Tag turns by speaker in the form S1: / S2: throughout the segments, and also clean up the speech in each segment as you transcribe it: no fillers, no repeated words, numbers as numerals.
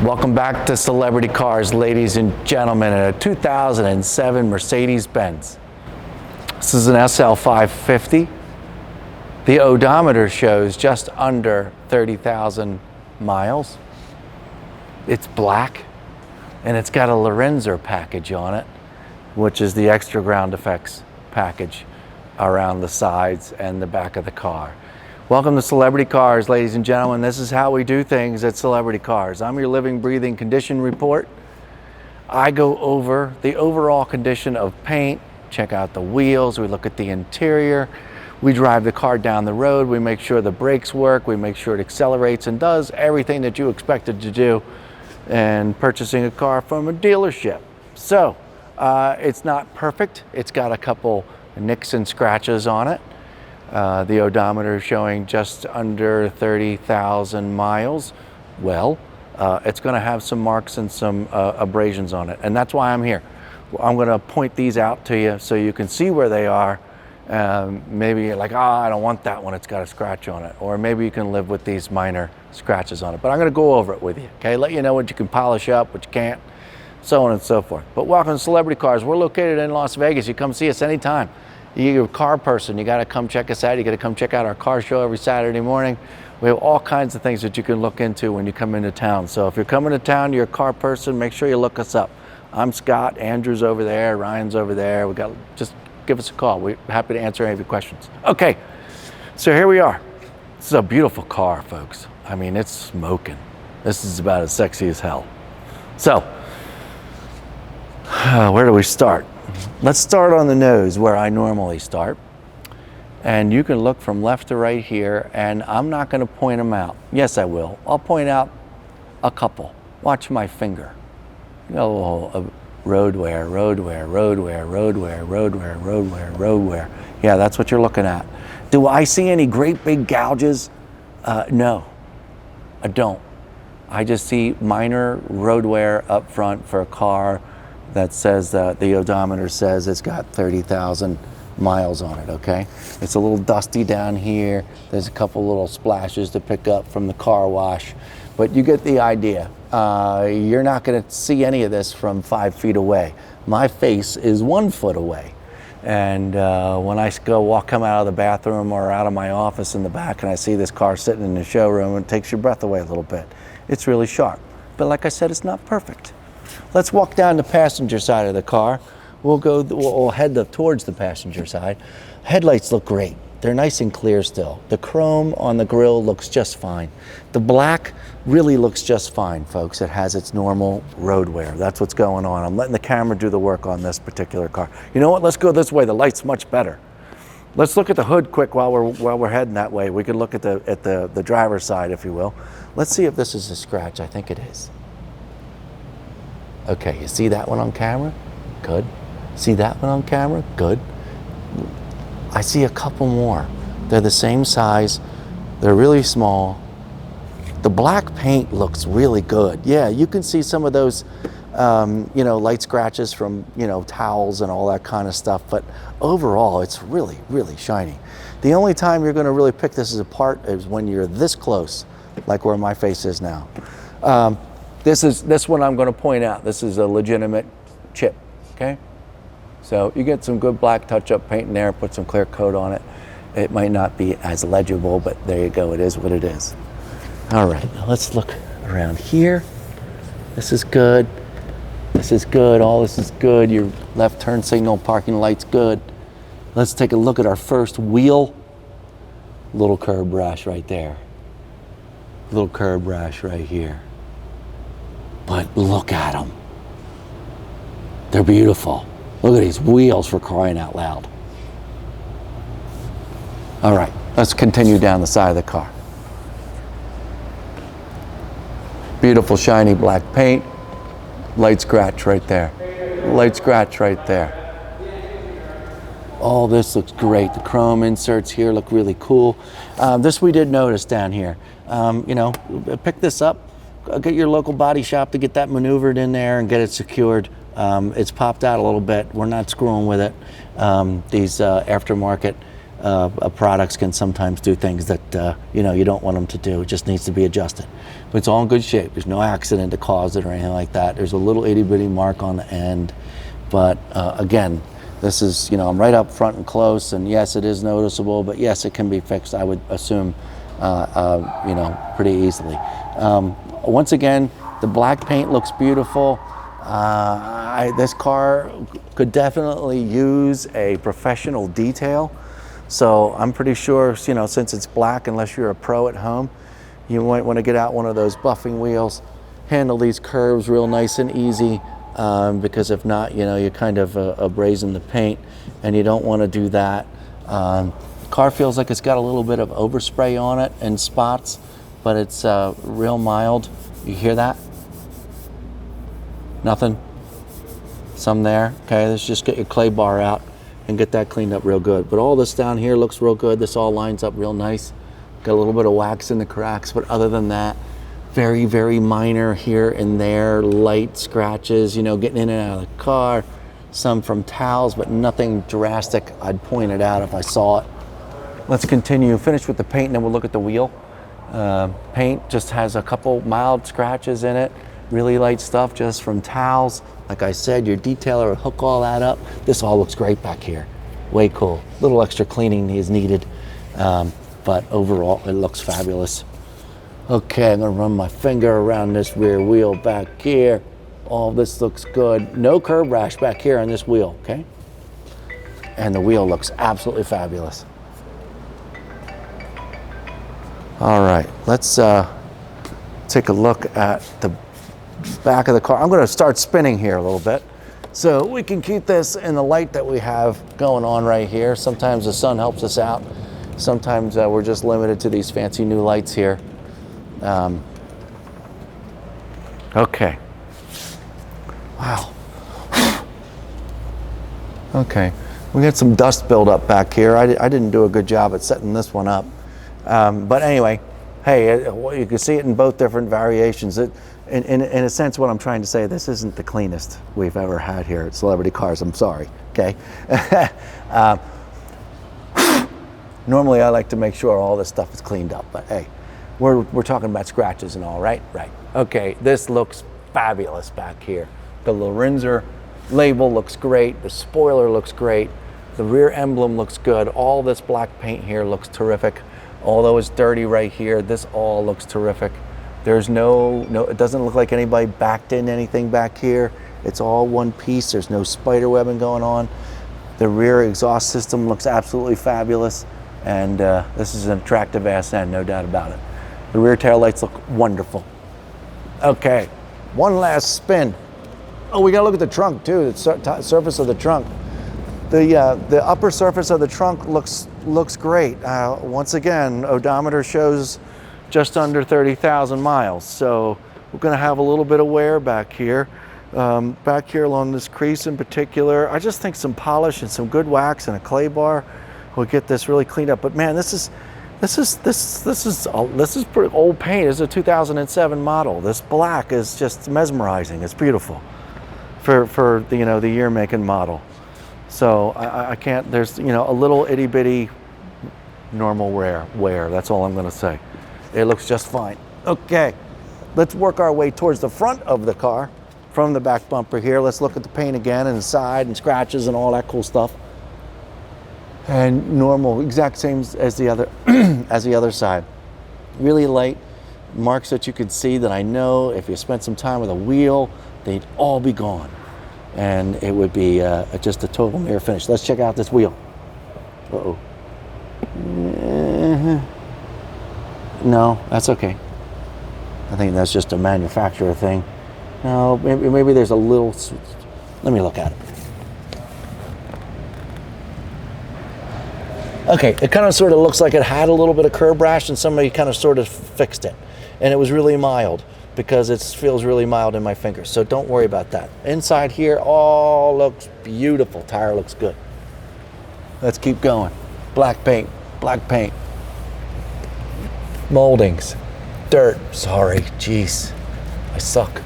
S1: Welcome back to Celebrity Cars, ladies and gentlemen, in a 2007 Mercedes-Benz. This is an SL550. The odometer shows just under 30,000 miles. It's black, and it's got a Lorenzo package on it, which is the extra ground effects package around the sides and the back of the car. Welcome to Celebrity Cars, ladies and gentlemen. This is how we do things at Celebrity Cars. I'm your living, breathing condition report. I go over the overall condition of paint, check out the wheels, we look at the interior, we drive the car down the road, we make sure the brakes work, we make sure it accelerates and does everything that you expected to do in purchasing a car from a dealership. So, it's not perfect. It's got a couple nicks and scratches on it. The odometer showing just under 30,000 miles. Well, it's going to have some marks and some abrasions on it, and that's why I'm here. I'm going to point these out to you so you can see where they are. Maybe you're like, I don't want that one, it's got a scratch on it. Or maybe you can live with these minor scratches on it. But I'm going to go over it with you, okay? Let you know what you can polish up, what you can't, so on and so forth. But welcome to Celebrity Cars. We're located in Las Vegas. You come see us anytime. You're a car person, you got to come check us out. You got to come check out our car show every Saturday morning. We have all kinds of things that you can look into when you come into town. So if you're coming to town, you're a car person, make sure you look us up. I'm Scott, Andrew's over there, Ryan's over there. Just give us a call. We're happy to answer any of your questions. Okay, so here we are. This is a beautiful car, folks. I mean, it's smoking. This is about as sexy as hell. So, where do we start? Let's start on the nose, where I normally start. And you can look from left to right here, and I'm not going to point them out. Yes, I will. I'll point out a couple. Watch my finger. You know, road wear, road wear, road wear, road wear, road wear, road wear, road wear. Yeah, that's what you're looking at. Do I see any great big gouges? No, I don't. I just see minor road wear up front for a car that says that the odometer says it's got 30,000 miles on it, okay? It's a little dusty down here. There's a couple little splashes to pick up from the car wash, but you get the idea. You're not gonna see any of this from 5 feet away. My face is 1 foot away. And when I come out of the bathroom or out of my office in the back and I see this car sitting in the showroom, it takes your breath away a little bit. It's really sharp. But like I said, it's not perfect. Let's walk down the passenger side of the car. We'll head towards the passenger side. Headlights look great. They're nice and clear still. The chrome on the grille looks just fine. The black really looks just fine, folks. It has its normal road wear. That's what's going on. I'm letting the camera do the work on this particular car. You know what? Let's go this way. The light's much better. Let's look at the hood quick while we're heading that way. We can look at the driver's side, if you will. Let's see if this is a scratch. I think it is. Okay, you see that one on camera? Good. See that one on camera? Good. I see a couple more. They're the same size. They're really small. The black paint looks really good. Yeah, you can see some of those, light scratches from, towels and all that kind of stuff. But overall, it's really, really shiny. The only time you're going to really pick this apart is when you're this close, like where my face is now. This one I'm going to point out. This is a legitimate chip, okay? So you get some good black touch-up paint in there, put some clear coat on it. It might not be as legible, but there you go. It is what it is. All right, now let's look around here. This is good. This is good. All this is good. Your left turn signal, parking light's good. Let's take a look at our first wheel. Little curb rash right there. Little curb rash right here. But look at them. They're beautiful. Look at these wheels, for crying out loud. All right, let's continue down the side of the car. Beautiful shiny black paint. Light scratch right there. Light scratch right there. All this looks great. The chrome inserts here look really cool. This we did notice down here. Pick this up. Get your local body shop to get that maneuvered in there and get it secured. It's popped out a little bit. We're not screwing with it. These aftermarket products can sometimes do things that you know, you don't want them to do. It just needs to be adjusted. But it's all in good shape. There's no accident that caused it or anything like that. There's a little itty bitty mark on the end. But again, this is, you know, I'm right up front and close, and yes, it is noticeable, but yes, it can be fixed, I would assume, you know, pretty easily. Once again, the black paint looks beautiful. This car could definitely use a professional detail. So I'm pretty sure, you know, since it's black, unless you're a pro at home, you might want to get out one of those buffing wheels, handle these curves real nice and easy, because if not, you know, you kind of abrasing the paint, and you don't want to do that. Car feels like it's got a little bit of overspray on it in spots, but it's real mild. You hear that? Nothing? Some there? Okay, let's just get your clay bar out and get that cleaned up real good. But all this down here looks real good. This all lines up real nice. Got a little bit of wax in the cracks, but other than that, very, very minor here and there, light scratches, you know, getting in and out of the car. Some from towels, but nothing drastic. I'd point it out if I saw it. Let's continue, finish with the paint, and then we'll look at the wheel. Paint just has a couple mild scratches in it. Really light stuff just from towels. Like I said, your detailer will hook all that up. This all looks great back here. Way cool. Little extra cleaning is needed, but overall it looks fabulous. Okay, I'm gonna run my finger around this rear wheel back here. All this looks good. No curb rash back here on this wheel, okay? And the wheel looks absolutely fabulous. All right, let's take a look at the back of the car. I'm going to start spinning here a little bit so we can keep this in the light that we have going on right here. Sometimes the sun helps us out. Sometimes we're just limited to these fancy new lights here. Okay. Wow. Okay. We got some dust buildup back here. I didn't do a good job at setting this one up. But anyway, hey, you can see it in both different variations. In a sense, what I'm trying to say, this isn't the cleanest we've ever had here at Celebrity Cars. I'm sorry, okay? Normally, I like to make sure all this stuff is cleaned up, but hey, we're talking about scratches and all, right? Right. Okay, this looks fabulous back here. The Lorenzer label looks great. The spoiler looks great. The rear emblem looks good. All this black paint here looks terrific. Although it's dirty right here, this all looks terrific. There's no, it doesn't look like anybody backed in anything back here. It's all one piece. There's no spider webbing going on. The rear exhaust system looks absolutely fabulous. And this is an attractive ass end, no doubt about it. The rear tail lights look wonderful. Okay, one last spin. Oh, we gotta look at the trunk too, the surface of the trunk. The upper surface of the trunk looks great. Once again, odometer shows just under 30,000 miles. So we're gonna have a little bit of wear back here. Back here along this crease in particular, I just think some polish and some good wax and a clay bar will get this really cleaned up. But man, this is pretty old paint. This is a 2007 model. This black is just mesmerizing. It's beautiful for the, you know, the year, make, and model. So I can't. There's, you know, a little itty bitty normal wear. That's all I'm going to say. It looks just fine. Okay, let's work our way towards the front of the car from the back bumper here. Let's look at the paint again and the side and scratches and all that cool stuff. And normal, exact same as the other as the other side. Really light marks that you could see that I know if you spent some time with a wheel, they'd all be gone. And it would be just a total mirror finish. Let's check out this wheel. Uh-oh. No, that's okay. I think that's just a manufacturer thing. No, maybe there's a little, let me look at it. Okay, it kind of sort of looks like it had a little bit of curb rash and somebody kind of sort of fixed it. And it was really mild because it feels really mild in my fingers. So don't worry about that. Inside here, all looks beautiful. Tire looks good. Let's keep going. Black paint, black paint. Moldings, dirt, sorry, jeez, I suck.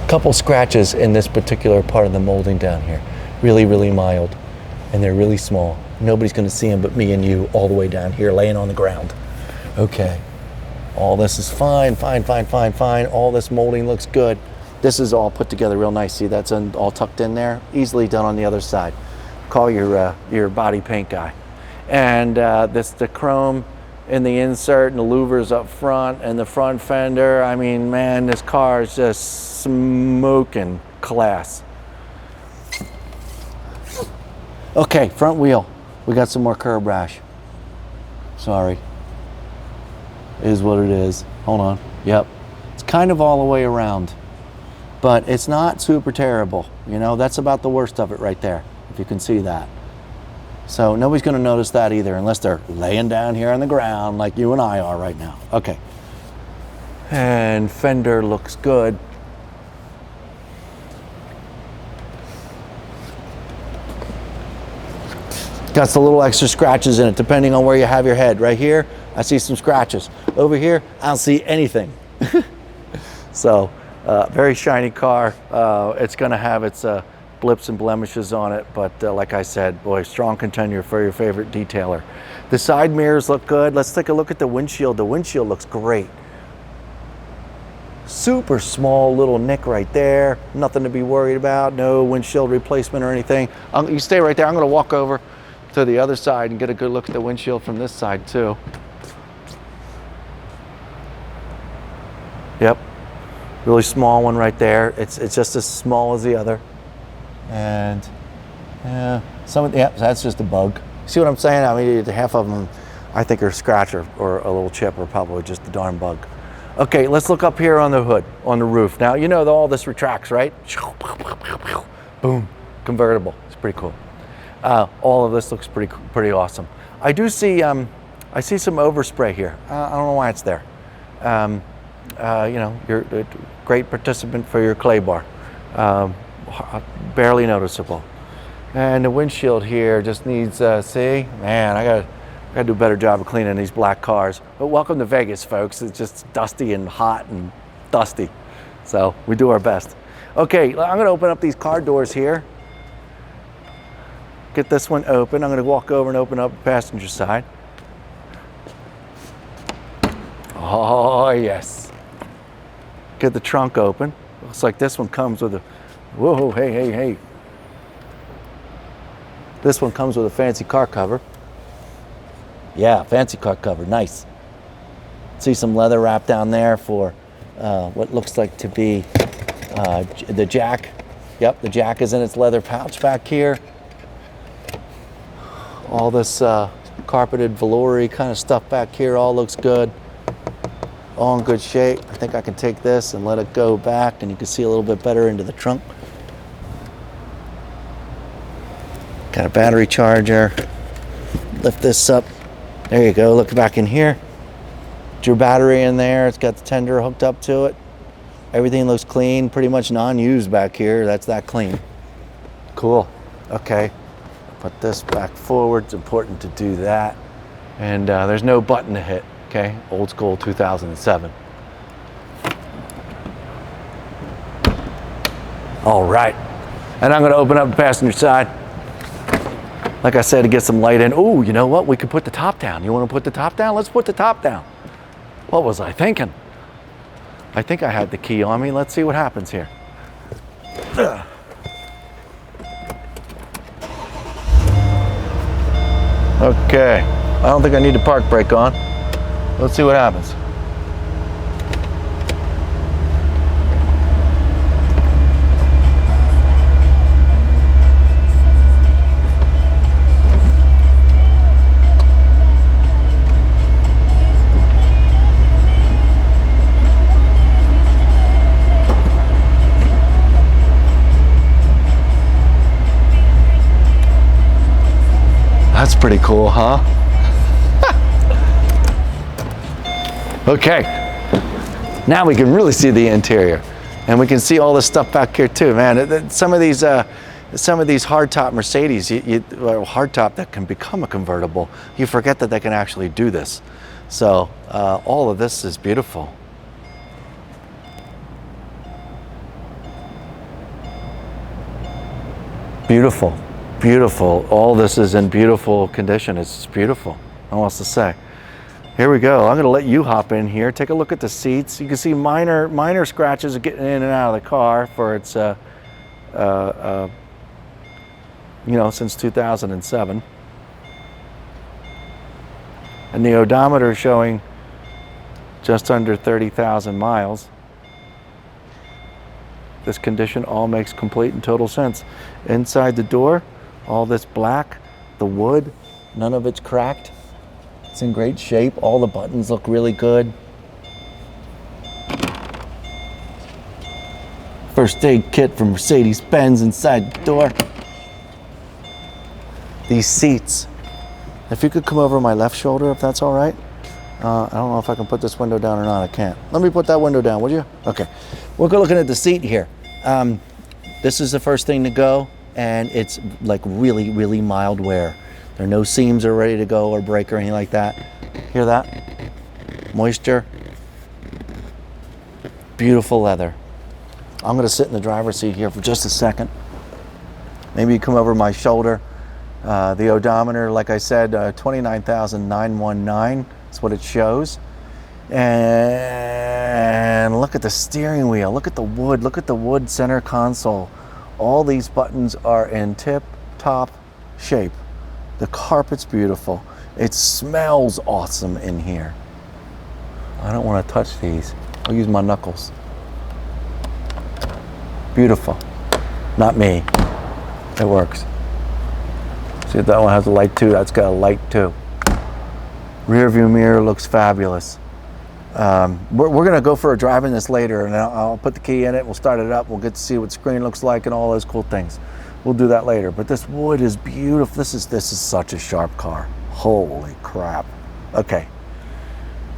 S1: Couple scratches in this particular part of the molding down here. Really, really mild, and they're really small. Nobody's gonna see them but me and you all the way down here laying on the ground. Okay, all this is fine, fine, fine, fine, fine. All this molding looks good. This is all put together real nice. See, that's all tucked in there. Easily done on the other side. Call your body paint guy. And the chrome in the insert and the louvers up front and the front fender. I mean, man, this car is just smoking class. Okay, front wheel. We got some more curb rash. Sorry. It is what it is. Hold on. Yep. It's kind of all the way around, but it's not super terrible. You know, that's about the worst of it right there, if you can see that. So nobody's going to notice that either unless they're laying down here on the ground like you and I are right now. Okay. And fender looks good. Got some little extra scratches in it depending on where you have your head. Right here, I see some scratches. Over here, I don't see anything. So, very shiny car. It's going to have its blips and blemishes on it, but like I said, boy, strong contender for your favorite detailer. The side mirrors look good. Let's take a look at the windshield. The windshield looks great. Super small little nick right there. Nothing to be worried about. No windshield replacement or anything. You stay right there. I'm going to walk over to the other side and get a good look at the windshield from this side too. Yep, really small one right there. It's just as small as the other. And yeah, that's just a bug. See what I'm saying? I mean, half of them I think are scratch or a little chip or probably just a darn bug. Okay, let's look up here on the hood, on the roof. Now, you know all this retracts, right? Boom, convertible. It's pretty cool. All of this looks pretty awesome. I do see, I see some overspray here. I don't know why it's there. You know, you're a great participant for your clay bar. Barely noticeable. And the windshield here just needs, see, man, I gotta do a better job of cleaning these black cars. But welcome to Vegas, folks. It's just dusty and hot and dusty. So we do our best. Okay, I'm gonna open up these car doors here. Get this one open. I'm gonna walk over and open up the passenger side. Oh, yes. Get the trunk open. Looks like this one comes with a, whoa, hey, hey, hey. This one comes with a fancy car cover. Yeah, fancy car cover, nice. See some leather wrap down there for what looks like to be the jack. Yep, the jack is in its leather pouch back here. All this carpeted velour-y kind of stuff back here all looks good. All in good shape. I think I can take this and let it go back and you can see a little bit better into the trunk. Got a battery charger. Lift this up. There you go, look back in here. Get your battery in there. It's got the tender hooked up to it. Everything looks clean, pretty much non-used back here. That's that clean. Cool, okay. Put this back forward, it's important to do that. And there's no button to hit, okay? Old school 2007. All right, and I'm gonna open up the passenger side. Like I said, to get some light in. Oh, you know what? We could put the top down. You wanna put the top down? Let's put the top down. What was I thinking? I think I had the key on me. Let's see what happens here. Okay, I don't think I need the park brake on. Let's see what happens. That's pretty cool, huh? Okay, now we can really see the interior, and we can see all this stuff back here too, man. Some of these hardtop Mercedes, hardtop that can become a convertible, you forget that they can actually do this. So all of this is beautiful. Beautiful. Beautiful. All this is in beautiful condition. It's beautiful. No one else to say. Here we go. I'm going to let you hop in here. Take a look at the seats. You can see minor scratches of getting in and out of the car for its, since 2007. And the odometer is showing just under 30,000 miles. This condition all makes complete and total sense. Inside the door, all this black, the wood, none of it's cracked. It's in great shape. All the buttons look really good. First aid kit from Mercedes-Benz inside the door. These seats. If you could come over my left shoulder, if that's all right. I don't know if I can put this window down or not. I can't. Let me put that window down, would you? Okay. We're looking at the seat here. This is the first thing to go, and it's like really, really mild wear. There are no seams are ready to go or break or anything like that. Hear that? Moisture. Beautiful leather. I'm going to sit in the driver's seat here for just a second. Maybe you come over my shoulder. The odometer, like I said, 29,919 is what it shows. And look at the steering wheel. Look at the wood. Look at the wood center console. All these buttons are in tip-top shape. The carpet's beautiful. It smells awesome in here. I don't want to touch these. I'll use my knuckles. Beautiful. Not me. It works. See, that one has a light too. That's got a light too. Rear view mirror looks fabulous. We're going to go for a drive in this later, and I'll put the key in it. We'll start it up. We'll get to see what the screen looks like and all those cool things. We'll do that later. But this wood is beautiful. This is such a sharp car. Holy crap. Okay.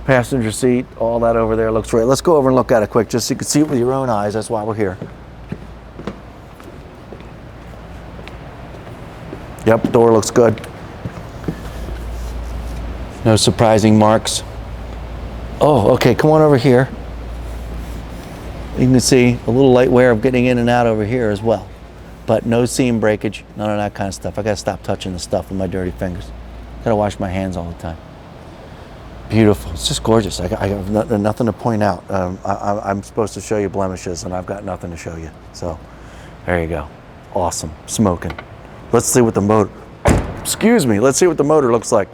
S1: Passenger seat, all that over there looks great. Let's go over and look at it quick, just so you can see it with your own eyes. That's why we're here. Yep, door looks good. No surprising marks. Oh, okay, come on over here. You can see a little light wear of getting in and out over here as well. But no seam breakage, none of that kind of stuff. I gotta stop touching the stuff with my dirty fingers. Gotta wash my hands all the time. Beautiful, it's just gorgeous. I got nothing to point out. I'm supposed to show you blemishes, and I've got nothing to show you. So, there you go. Awesome, smoking. Let's see what the motor, excuse me, let's see what the motor looks like.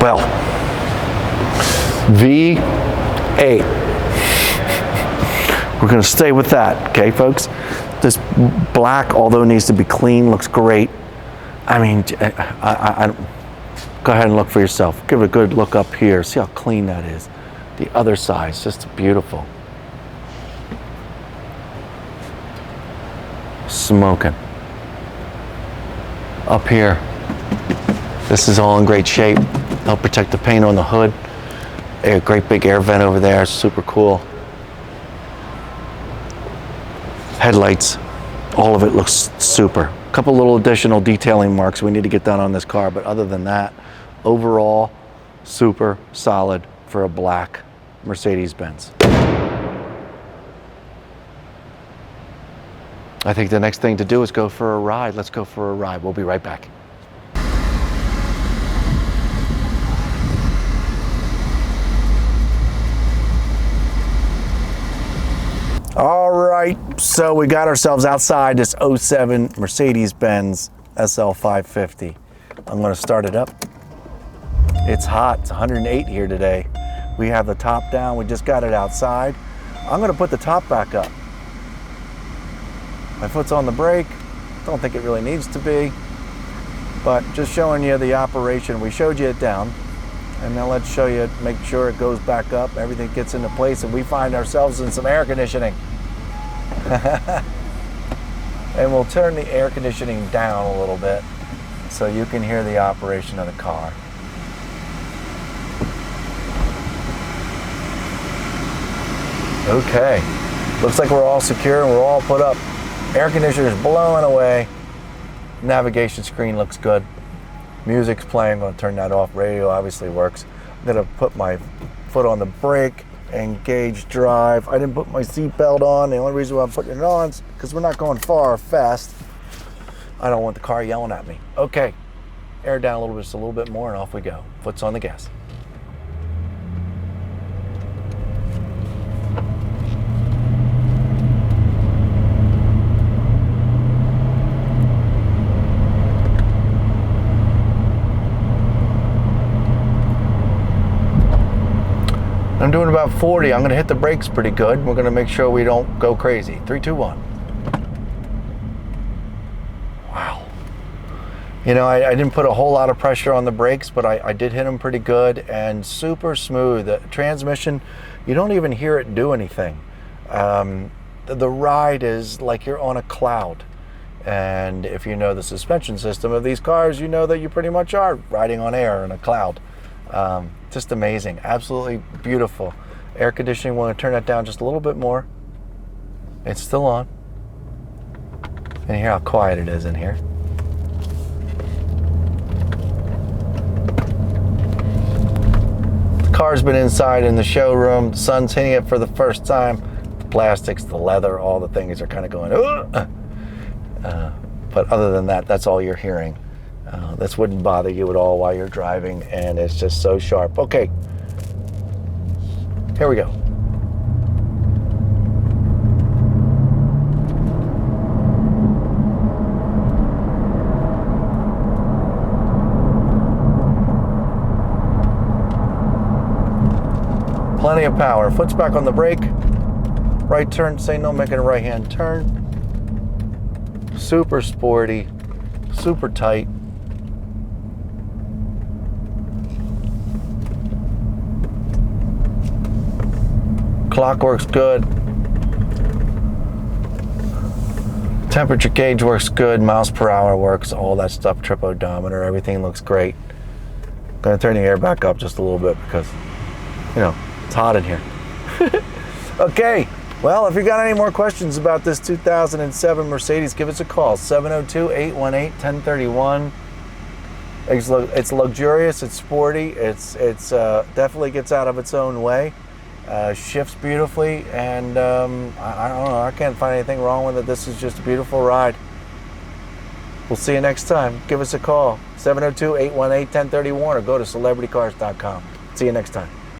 S1: Well, V8. We're going to stay with that, okay, folks? This black, although it needs to be clean, looks great. I mean, go ahead and look for yourself. Give it a good look up here. See how clean that is. The other side is just beautiful. Smoking. Up here, this is all in great shape. Help protect the paint on the hood. A great big air vent over there, super cool. Headlights, all of it looks super. A couple little additional detailing marks we need to get done on this car, but other than that, overall, super solid for a black Mercedes-Benz. I think the next thing to do is go for a ride. Let's go for a ride. We'll be right back. All right, so we got ourselves outside this 07 Mercedes-Benz SL550. I'm gonna start it up. It's hot, it's 108 here today. We have the top down, we just got it outside. I'm gonna put the top back up. My foot's on the brake. Don't think it really needs to be, but just showing you the operation. We showed you it down, and now let's show you, make sure it goes back up, everything gets into place, and we find ourselves in some air conditioning. And we'll turn the air conditioning down a little bit so you can hear the operation of the car. Okay, Looks like we're all secure and we're all put up. Air conditioner's blowing away. Navigation screen looks good. Music's playing. I'm going to turn that off. Radio obviously works. I'm going to put my foot on the brake, engage drive. I didn't put my seatbelt on. The only reason why I'm putting it on is because we're not going far or fast. I don't want the car yelling at me. Okay, air down a little bit, just a little bit more, and off we go. Foot's on the gas. I'm doing about 40. I'm going to hit the brakes pretty good. We're going to make sure we don't go crazy. 3, 2, 1. Wow. You know, I didn't put a whole lot of pressure on the brakes, but I did hit them pretty good and super smooth. The transmission, you don't even hear it do anything. The ride is like you're on a cloud. And if you know the suspension system of these cars, you know that you pretty much are riding on air in a cloud. Just amazing. Absolutely beautiful. Air conditioning, want to turn that down just a little bit more. It's still on. And hear how quiet it is in here. The car's been inside in the showroom. The sun's hitting it for the first time. The plastics, the leather, all the things are kind of going, but other than that, that's all you're hearing. This wouldn't bother you at all while you're driving, and it's just so sharp. Okay, here we go. Plenty of power. Foot's back on the brake. Right turn signal, making a right-hand turn. Super sporty, super tight. Clock works good. Temperature gauge works good. Miles per hour works. All that stuff. Trip odometer. Everything looks great. I'm gonna turn the air back up just a little bit because, you know, it's hot in here. Okay. Well, if you got any more questions about this 2007 Mercedes, give us a call. 702-818-1031. It's luxurious. It's sporty. It's definitely gets out of its own way. Shifts beautifully, and I don't know, I can't find anything wrong with it. This is just a beautiful ride. We'll see you next time. Give us a call, 702-818-1031, or go to celebritycars.com. See you next time.